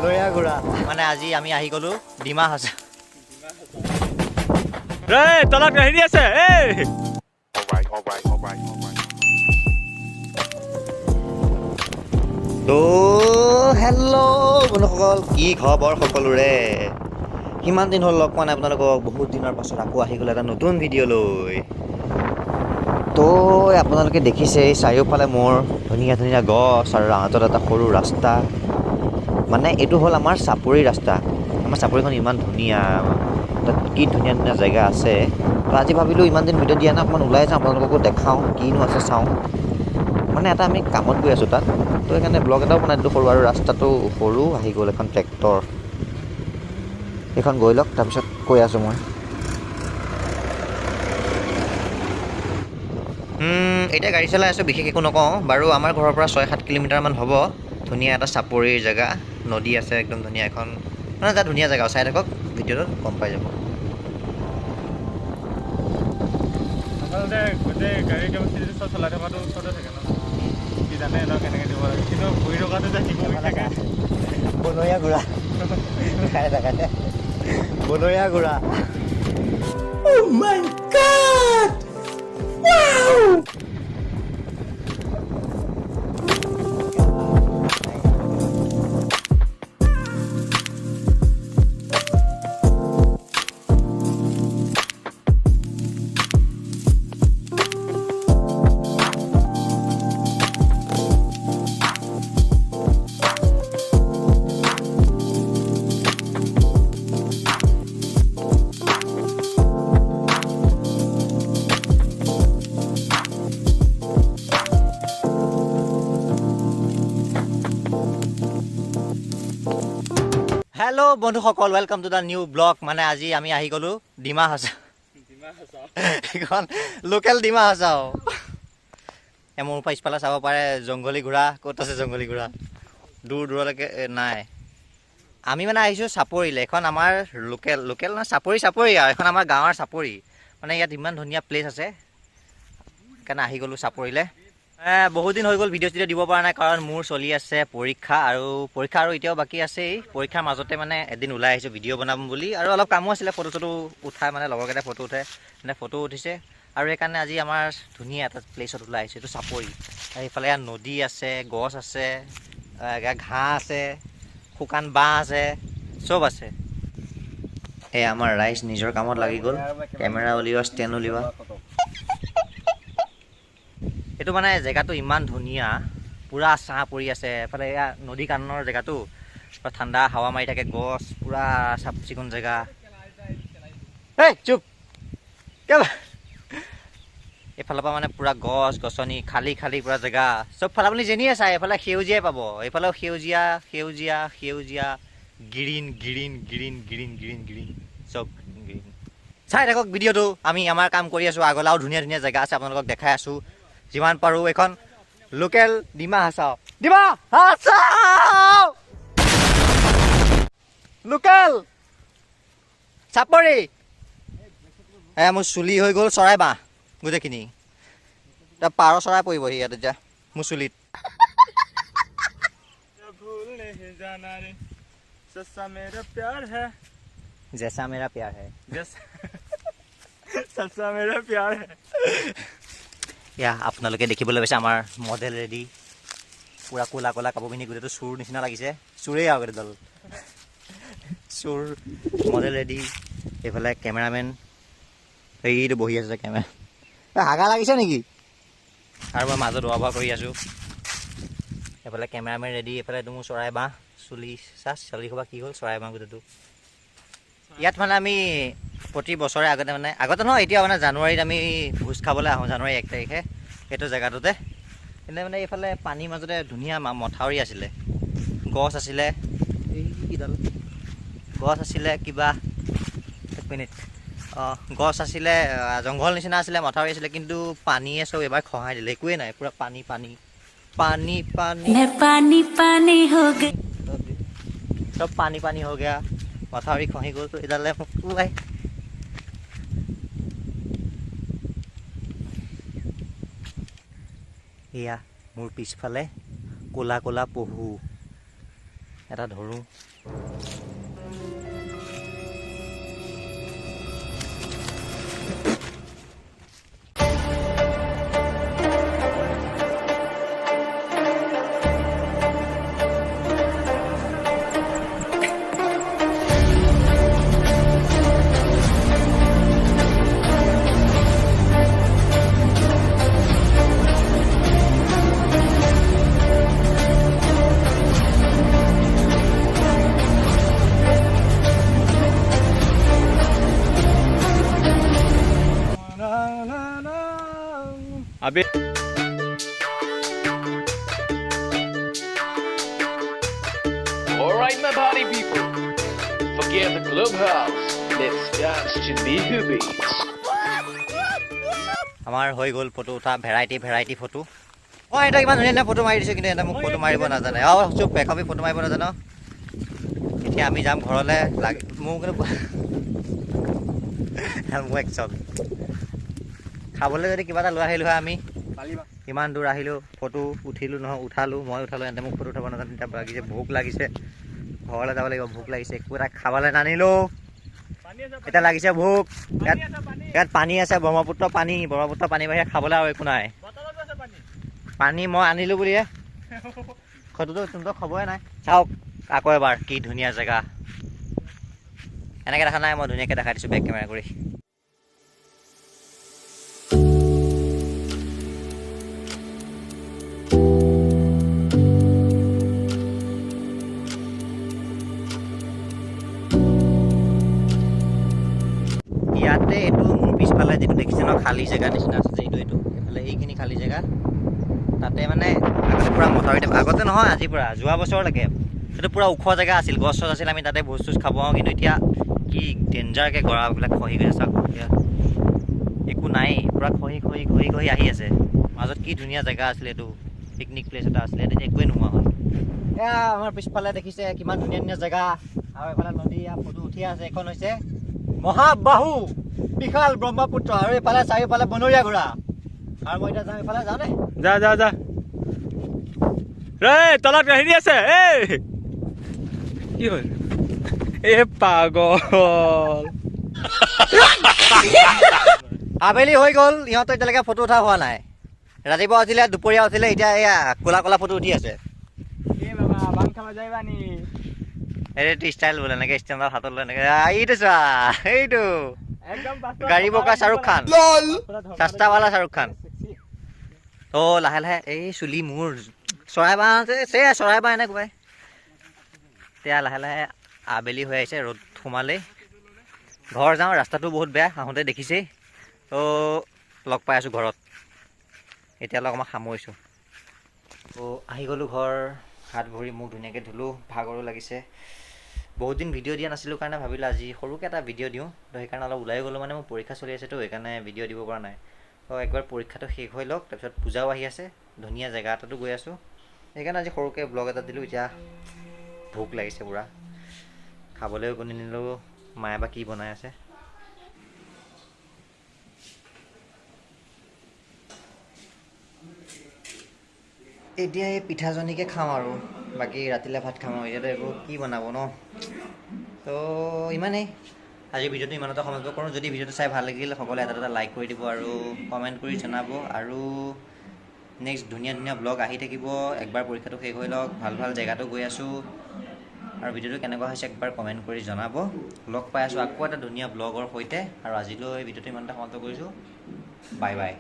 বনৰীয়া ঘোঁৰা মানে আজি আমি আহি গ'লো ডিমা হাছাও। তলত হেৰি আছে তো হেল্ল' বন্ধুসকল, কি খবৰ সকলোৰে? কিমান দিন হ'ল লগ পোৱা নাই আপোনালোকক। বহুত দিনৰ পাছত আকৌ আহি গ'ল এটা নতুন ভিডিঅ' লৈ। তো আপোনালোকে দেখিছে চাৰিওফালে মোৰ ধুনীয়া ধুনীয়া গছ আৰু ৰাজত এটা সৰু ৰাস্তা। মানে এইটো হ'ল আমাৰ চাপৰি ৰাস্তা। আমাৰ চাপৰিখন ইমান ধুনীয়া, তাত কি ধুনীয়া ধুনীয়া জেগা আছে। তো আজি ভাবিলোঁ ইমান দিন ভিডিঅ' দিয়া নাই, অকণমান ওলাই যাওঁ, আপোনালোককো দেখাওঁ কিনো আছে চাওঁ। মানে এটা আমি কামত গৈ আছোঁ তাত, তো সেইকাৰণে ব্লগ এটাও বনাই দিলোঁ সৰু। আৰু ৰাস্তাটো সৰু, আহি গ'ল এখন ট্ৰেক্টৰ। এইখন গৈ লওক, তাৰপিছত কৈ আছোঁ মই। এতিয়া গাড়ী চলাই আছোঁ, বিশেষ একো নকওঁ বাৰু। আমাৰ ঘৰৰ পৰা 6-7 কিলোমিটাৰমান হ'ব। ধুনীয়া এটা চাপৰিৰ জেগা, নদী আছে একদম ধুনীয়া এখন, মানে এটা ধুনীয়া জেগা। চাই থাকক ভিডিঅ'টোত গম পাই যাব। আচলতে গোটেই গাড়ী কেপাচিটি চব চলাই থকাটো ওচৰতে থাকে ন, কি জানে ন কেনেকৈ দিব লাগে, কিন্তু ঘূৰি থকাটো যে শিকো থাকে। বনৰীয়া ঘোঁৰা খাই থাকে বনৰীয়া ঘোঁৰা। Oh my God! Wow! Hello' বন্ধুসকল, welcome to the new blog. মানে আজি আমি আহি গ'লোঁ ডিমা হাছাও। এইখন লোকেল ডিমা হাছাও। মোৰ পিছফালে চাব পাৰে জংঘলী ঘোঁৰা। ক'ত আছে জংঘলী ঘোঁৰা? দূৰ দূৰলৈকে নাই। আমি মানে আহিছোঁ চাপৰিলৈ। এখন আমাৰ লোকেল নহয়, চাপৰি আৰু এখন আমাৰ গাঁৱৰ চাপৰি। মানে ইয়াত ইমান ধুনীয়া প্লেচ আছে, সেইকাৰণে আহি গ'লোঁ চাপৰিলৈ। বহুত দিন হৈ গ'ল ভিডিঅ' চিডিঅ' দিব পৰা নাই, কাৰণ মোৰ চলি আছে পৰীক্ষা আৰু এতিয়াও বাকী আছেই। পৰীক্ষাৰ মাজতে মানে এদিন ওলাই আহিছোঁ ভিডিঅ' বনাম বুলি, আৰু অলপ কামো আছিলে। ফটো চটো উঠাই, মানে লগৰকেইটাই ফটো উঠে, মানে ফটো উঠিছে। আৰু সেইকাৰণে আজি আমাৰ ধুনীয়া এটা প্লেচত ওলাই আহিছোঁ, এইটো চাপৰি। সেইফালে ইয়াত নদী আছে, গছ আছে, ঘাঁহ আছে, শুকান বাঁহ আছে, চব আছে। এই আমাৰ ৰাইজ নিজৰ কামত লাগি গ'ল। কেমেৰা উলিওৱা, ষ্টেণ্ড উলিওৱা। এইটো মানে জেগাটো ইমান ধুনীয়া, পূৰা ছাঁ পৰি আছে। এফালে এয়া নদী কাণৰ জেগাটো, পূৰা ঠাণ্ডা হাৱা মাৰি থাকে, গছ, পূৰা চাফ চিকুণ জেগা। এই চুপ! এইফালৰ পৰা মানে পূৰা গছ গছনি, খালী পূৰা জেগা। চবফালে আপুনি যেনিয়ে চাই এইফালে সেউজীয়াই পাব। এইফালেও সেউজীয়া, গ্ৰীণ চব গ্ৰীণ। চাই থাকক ভিডিঅ'টো। আমি আমাৰ কাম কৰি আছোঁ, আগলৈ আৰু ধুনীয়া ধুনীয়া জেগা আছে, আপোনালোকক দেখাই আছোঁ যিমান পাৰোঁ। এইখন লোকেল ডিমা হাছাও, লোকেল চাপৰি। মোৰ চুলি হৈ গ'ল চৰাই বাঁহ গোটেইখিনি। এতিয়া পাৰ চৰাই পৰিবহি ইয়াত এতিয়া মোৰ চুলিত। জেচা মেৰা প্যাৰ হে, জেচা মেৰা প্যাৰ হে, জেচা মেৰা প্যাৰ হে। এয়া আপোনালোকে দেখিবলৈ পাইছে আমাৰ মডেল ৰেডি, পূৰা ক'লা কাপোৰ পিন্ধি, গোটেইটো চোৰ নিচিনা লাগিছে। চোৰেই আৰু গোটেইডাল চোৰ। Model ready. এইফালে কেমেৰামেন এইটো বহি আছে কেমেৰা। হাগা লাগিছে নেকি? আৰু মই মাজত ৰোৱা বোৱা কৰি আছোঁ। এইফালে কেমেৰামেন ৰেডি। এইফালে মোৰ চৰাই বাঁহ, চুলি খোপা কি হ'ল, চৰাই বাঁহ গোটেইটো। ইয়াত মানে আমি প্ৰতি বছৰে আগতে নহয়, এতিয়া মানে জানুৱাৰীত আমি ভোজ খাবলৈ আহোঁ, জানুৱাৰী 1 তাৰিখে এইটো জেগাটোতে। কিন্তু মানে এইফালে পানীৰ মাজতে ধুনীয়া মথাউৰি আছিলে, গছ আছিলে, এইডাল গছ আছিলে, কিবা 1 মিনিট, গছ আছিলে, জংঘল নিচিনা আছিলে, মথাউৰি আছিলে, কিন্তু পানীয়ে চব এবাৰ খহাই দিলে। একোৱেই নাই, পূৰা পানী চব পানী হৈ গয়া। মথাউৰি খহি গ'ল, এডালে ওলাই। এয়া মোৰ পিছফালে ক'লা পহু, এটা ধৰোঁ। আবে Alright, my party people. Forget the clubhouse. Let's dance to the beats. আমাৰ হৈ গ'ল ফটো উঠা, ভেৰাইটি ফটো। মই এটা ইমান ধুনীয়া ফটো মাৰি দিছোঁ, কিন্তু এটা মোক ফটো মাৰিব নাজানে। চুপ পেকপি ফটো মাৰিব নাজানো। এতিয়া আমি যাম ঘৰলৈ। মোৰ কিন্তু মোৰ একচন খাবলৈ যদি কিবা এটা লৈ আহিলোঁ হয় আমি। ইমান দূৰ আহিলোঁ, ফটো উঠিলোঁ নহয়, উঠালোঁ, মই উঠালোঁ, এনে মোক ফটো উঠাব নাজানো। এতিয়া লাগিছে ভোক লাগিছে, ঘৰলৈ যাব লাগিব, ভোক লাগিছে, একো এটা খাবলৈ নানিলোঁ। এতিয়া লাগিছে ভোক। ইয়াত পানী আছে, ব্ৰহ্মপুত্ৰ পানী বাহিৰে খাবলৈ আৰু একো নাই। পানী মই আনিলোঁ বুলিহে, ফটোটো তোনটো খবৰে নাই। চাওক আকৌ এবাৰ কি ধুনীয়া জেগা। এনেকৈ দেখা নাই, মই ধুনীয়াকৈ দেখাই দিছোঁ বেক কেমেৰা কৰি। ইয়াতে এইটো মোৰ পিছফালে যিটো দেখিছে ন, খালী জেগা নিচিনা আছে যে, এইটো এইফালে এইখিনি খালী জেগা। তাতে মানে আগতে পূৰা মথাউৰিতে, আগতে নহয় আজিৰ পৰা যোৱা বছৰলৈকে সেইটো পূৰা ওখ জেগা আছিল, গছ চছ আছিল, আমি তাতে ভোজ চোজ খাব পাওঁ। কিন্তু এতিয়া কি ডেঞ্জাৰকৈ গৰাবিলাক খহি গৈছে চাওক। এতিয়া একো নাই, পূৰা খহি আহি আছে। মাজত কি ধুনীয়া জেগা আছিলে, এইটো পিকনিক প্লেচ এটা আছিলে, তেতিয়া একোৱেই নোহোৱা হ'ল। এয়া আমাৰ পিছফালে দেখিছে কিমান ধুনীয়া জেগা, আৰু এইফালে নদী ফটো উঠি আছে। এখন হৈছে মহাবাহু বিশাল ব্ৰহ্মপুত্ৰ, আৰু এইফালে চাৰিওফালে বনৰীয়া ঘোঁৰা। আৰু মই এতিয়া যাম এইফালে, যাওঁ দেই। যা ৰে, তলত কাহিনী আছে। কি হ'ল পাগল। আবেলি হৈ গ'ল, ইহঁতৰ এতিয়ালৈকে ফটো উঠা হোৱা নাই। ৰাতিপুৱা উঠিলে, দুপৰীয়া উঠিলে, এতিয়া এয়া ক'লা ফটো উঠি আছে। এইটো ষ্টাইল বোলে, এনেকৈ ষ্টেণ্ডত হাতত লৈ এনেকৈ এইটো চোৱা, এইটো গাড়ী বকা শ্বাহৰুখ খান, চাষ্টাৱালা শ্বাহৰুখ খান। অ' লাহে লাহে এই চুলি মোৰ চৰাইবাহ আছে, চৰাইবাহ এনে কোবাই। এতিয়া লাহে লাহে আবেলি হৈ আহিছে, ৰ'দ সোমালেই। ঘৰ যাওঁ, ৰাস্তাটো বহুত বেয়া, আহোঁতে দেখিছেই। তো লগ পাই আছোঁ ঘৰত। এতিয়ালৈ অকণমান সামৰিছোঁ। তো আহি গ'লোঁ ঘৰ, হাত ভৰি মুখ ধুনীয়াকৈ ধুলোঁ, ভাগৰো লাগিছে। বহুত দিন ভিডিঅ' দিয়া নাছিলোঁ কাৰণে ভাবিলোঁ আজি সৰুকৈ এটা ভিডিঅ' দিওঁ। তো সেইকাৰণে অলপ ওলাই গ'লোঁ, মানে মোৰ পৰীক্ষা চলি আছেতো, সেইকাৰণে ভিডিঅ' দিব পৰা নাই। তো একবাৰ পৰীক্ষাটো শেষ হৈ লওক, তাৰপিছত পূজাও আহি আছে, ধুনীয়া জেগা এটাতো গৈ আছোঁ, সেইকাৰণে আজি সৰুকৈ ব্লগ এটা দিলোঁ। এতিয়া ভোক লাগিছে পূৰা, খাবলৈও কোনো নিনিলোঁ, মায়ে বা কি বনাই আছে। এতিয়া এই পিঠাজনীকে খাওঁ আৰু বাকী ৰাতিলৈ ভাত খাম আৰু। এতিয়াতো একো কি বনাব ন। তো ইমানেই, আজিৰ ভিডিঅ'টো ইমানতে সমাপ্ত কৰোঁ। যদি ভিডিঅ'টো চাই ভাল লাগিল, সকলোৱে এটা লাইক কৰি দিব আৰু কমেণ্ট কৰি জনাব। আৰু নেক্সট ধুনীয়া ব্লগ আহি থাকিব। একবাৰ পৰীক্ষাটো শেষ হৈ লওক, ভাল জেগাটো গৈ আছোঁ, আৰু ভিডিঅ'টো কেনেকুৱা হৈছে একবাৰ কমেণ্ট কৰি জনাব। লগ পাই আছোঁ আকৌ এটা ধুনীয়া ব্লগৰ সৈতে, আৰু আজিলৈ ভিডিঅ'টো ইমানতে সমাপ্ত কৰিছোঁ। Bye bye.